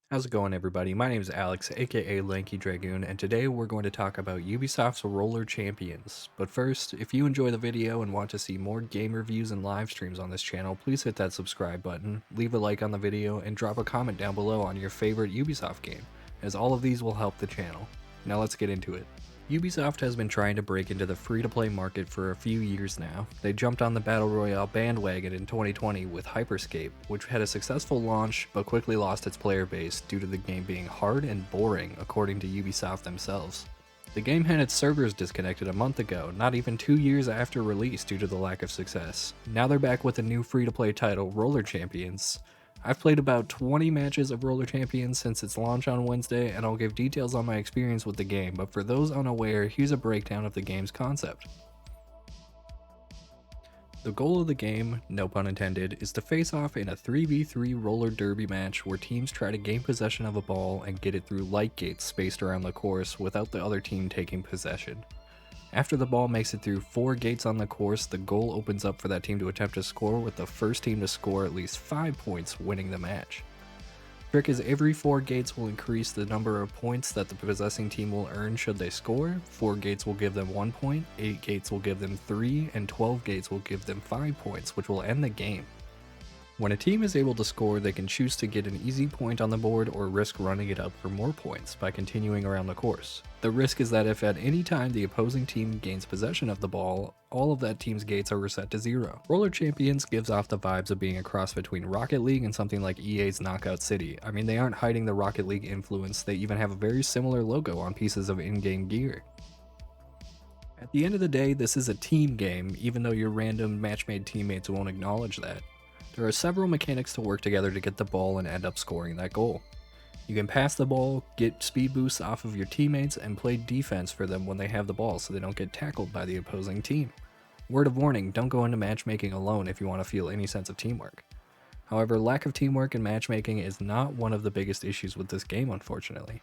How's it going, everybody? My name is Alex, aka Lanky Dragoon, and today we're going to talk about Ubisoft's Roller Champions. But first, if you enjoy the video and want to see more game reviews and live streams on this channel, please hit that subscribe button, leave a like on the video, and drop a comment down below on your favorite Ubisoft game, as all of these will help the channel. Now let's get into it. Ubisoft has been trying to break into the free-to-play market for a few years now. They jumped on the Battle Royale bandwagon in 2020 with HyperScape, which had a successful launch but quickly lost its player base due to the game being hard and boring, according to Ubisoft themselves. The game had its servers disconnected a month ago, not even 2 years after release due to the lack of success. Now they're back with a new free-to-play title, Roller Champions. I've played about 20 matches of Roller Champions since its launch on Wednesday, and I'll give details on my experience with the game, but for those unaware, here's a breakdown of the game's concept. The goal of the game, no pun intended, is to face off in a 3v3 roller derby match where teams try to gain possession of a ball and get it through light gates spaced around the course without the other team taking possession. After the ball makes it through 4 gates on the course, the goal opens up for that team to attempt to score, with the first team to score at least 5 points winning the match. The trick is every 4 gates will increase the number of points that the possessing team will earn should they score. 4 gates will give them 1 point, 8 gates will give them 3, and 12 gates will give them 5 points, which will end the game. When a team is able to score, they can choose to get an easy point on the board or risk running it up for more points by continuing around the course. The risk is that if at any time the opposing team gains possession of the ball, all of that team's gates are reset to 0. Roller Champions gives off the vibes of being a cross between Rocket League and something like EA's Knockout City. I mean, they aren't hiding the Rocket League influence, they even have a very similar logo on pieces of in-game gear. At the end of the day, this is a team game, even though your random match-made teammates won't acknowledge that. There are several mechanics to work together to get the ball and end up scoring that goal. You can pass the ball, get speed boosts off of your teammates, and play defense for them when they have the ball so they don't get tackled by the opposing team. Word of warning, don't go into matchmaking alone if you want to feel any sense of teamwork. However, lack of teamwork in matchmaking is not one of the biggest issues with this game, unfortunately.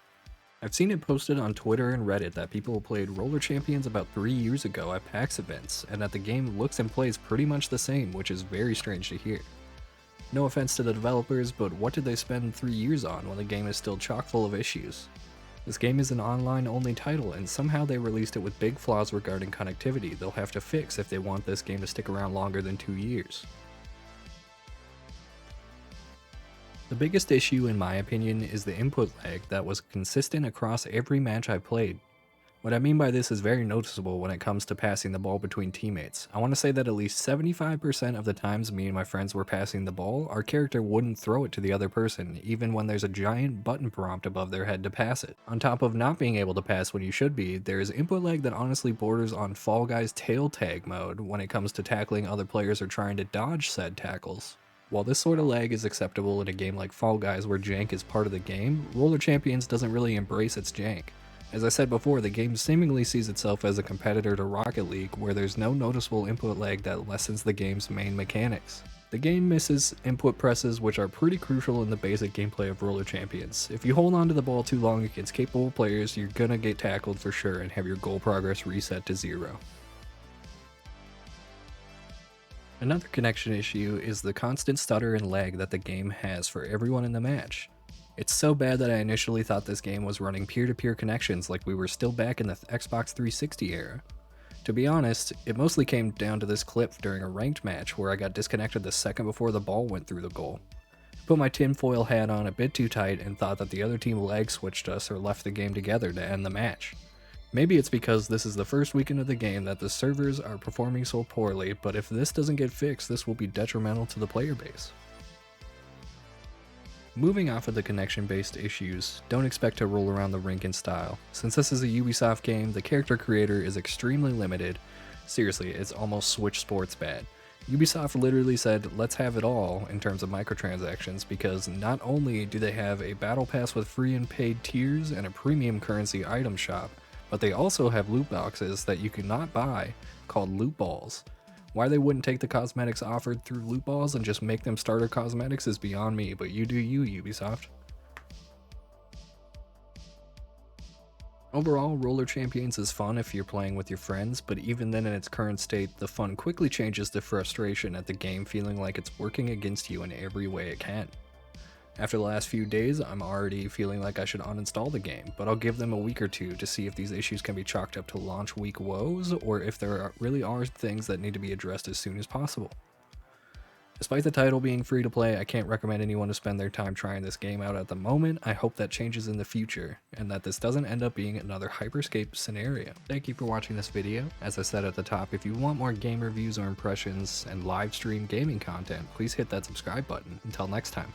I've seen it posted on Twitter and Reddit that people played Roller Champions about 3 years ago at PAX events, and that the game looks and plays pretty much the same, which is very strange to hear. No offense to the developers, but what did they spend 3 years on when the game is still chock full of issues? This game is an online-only title, and somehow they released it with big flaws regarding connectivity they'll have to fix if they want this game to stick around longer than 2 years. The biggest issue, in my opinion, is the input lag that was consistent across every match I played. What I mean by this is very noticeable when it comes to passing the ball between teammates. I want to say that at least 75% of the times me and my friends were passing the ball, our character wouldn't throw it to the other person, even when there's a giant button prompt above their head to pass it. On top of not being able to pass when you should be, there is input lag that honestly borders on Fall Guys tail tag mode when it comes to tackling other players or trying to dodge said tackles. While this sort of lag is acceptable in a game like Fall Guys where jank is part of the game, Roller Champions doesn't really embrace its jank. As I said before, the game seemingly sees itself as a competitor to Rocket League, where there's no noticeable input lag that lessens the game's main mechanics. The game misses input presses, which are pretty crucial in the basic gameplay of Roller Champions. If you hold on to the ball too long against capable players, you're gonna get tackled for sure and have your goal progress reset to 0. Another connection issue is the constant stutter and lag that the game has for everyone in the match. It's so bad that I initially thought this game was running peer-to-peer connections like we were still back in the Xbox 360 era. To be honest, it mostly came down to this clip during a ranked match where I got disconnected the second before the ball went through the goal. I put my tinfoil hat on a bit too tight and thought that the other team lag switched us or left the game together to end the match. Maybe it's because this is the first weekend of the game that the servers are performing so poorly, but if this doesn't get fixed, this will be detrimental to the player base. Moving off of the connection-based issues, don't expect to roll around the rink in style. Since this is a Ubisoft game, the character creator is extremely limited. Seriously, it's almost Switch Sports bad. Ubisoft literally said, let's have it all in terms of microtransactions, because not only do they have a battle pass with free and paid tiers and a premium currency item shop, but they also have loot boxes that you cannot buy called loot balls. Why they wouldn't take the cosmetics offered through loot balls and just make them starter cosmetics is beyond me, but you do you, Ubisoft. Overall, Roller Champions is fun if you're playing with your friends, but even then in its current state, the fun quickly changes to frustration at the game feeling like it's working against you in every way it can. After the last few days, I'm already feeling like I should uninstall the game, but I'll give them a week or two to see if these issues can be chalked up to launch week woes, or if there really are things that need to be addressed as soon as possible. Despite the title being free to play, I can't recommend anyone to spend their time trying this game out at the moment. I hope that changes in the future, and that this doesn't end up being another HyperScape scenario. Thank you for watching this video. As I said at the top, if you want more game reviews or impressions and live stream gaming content, please hit that subscribe button. Until next time.